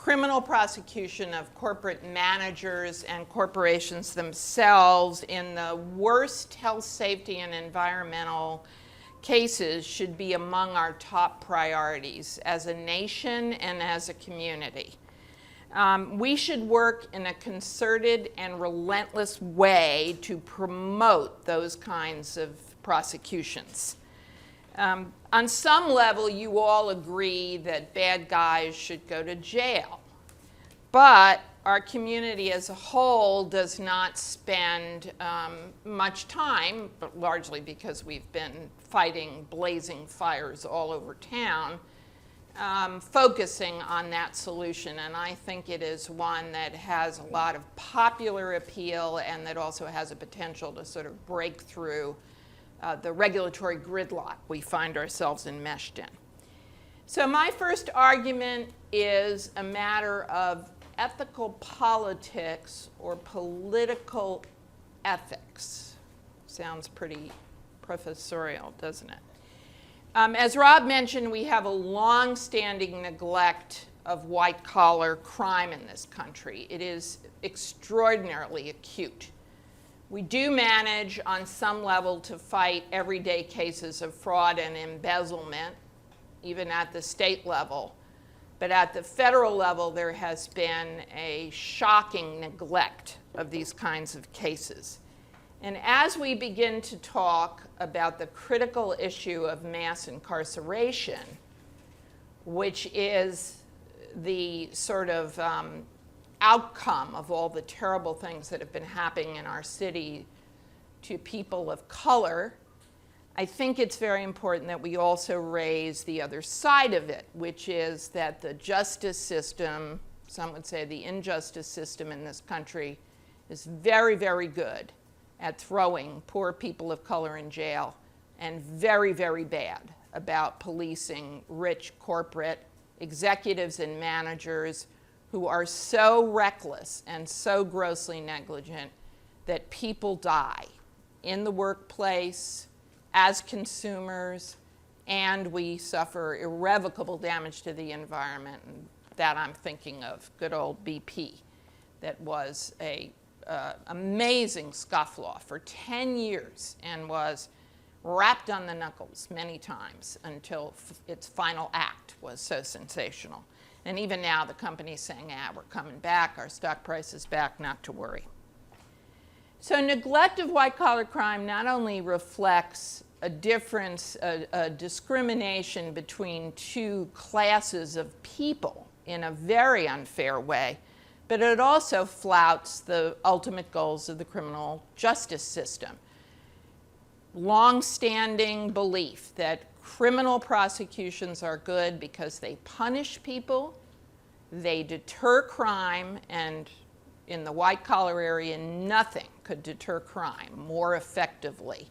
criminal prosecution of corporate managers and corporations themselves in the worst health, safety, and environmental cases should be among our top priorities as a nation and as a community. We should work in a concerted and relentless way to promote those kinds of prosecutions. On some level, you all agree that bad guys should go to jail. But our community as a whole does not spend much time, but largely because we've been fighting blazing fires all over town, focusing on that solution. And I think it is one that has a lot of popular appeal and that also has a potential to sort of break through the regulatory gridlock we find ourselves enmeshed in. So my first argument is a matter of ethical politics or political ethics. Sounds pretty professorial, doesn't it? As Rob mentioned, we have a long-standing neglect of white-collar crime in this country. It is extraordinarily acute. We do manage on some level to fight everyday cases of fraud and embezzlement, even at the state level. But at the federal level, there has been a shocking neglect of these kinds of cases. And as we begin to talk about the critical issue of mass incarceration, which is the sort of outcome of all the terrible things that have been happening in our city to people of color, I think it's very important that we also raise the other side of it, which is that the justice system, some would say the injustice system in this country, is very, very good at throwing poor people of color in jail and very, very bad about policing rich corporate executives and managers who are so reckless and so grossly negligent that people die in the workplace, as consumers, and we suffer irrevocable damage to the environment. And that I'm thinking of good old BP, that was a amazing scofflaw for 10 years and was wrapped on the knuckles many times until its final act was so sensational. And even now, the company's saying, we're coming back, our stock price is back, not to worry. So neglect of white-collar crime not only reflects a difference, a discrimination between two classes of people in a very unfair way, but it also flouts the ultimate goals of the criminal justice system. Long-standing belief that criminal prosecutions are good because they punish people, they deter crime, and in the white-collar area, nothing could deter crime more effectively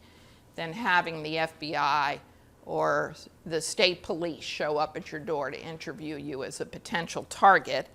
than having the FBI or the state police show up at your door to interview you as a potential target.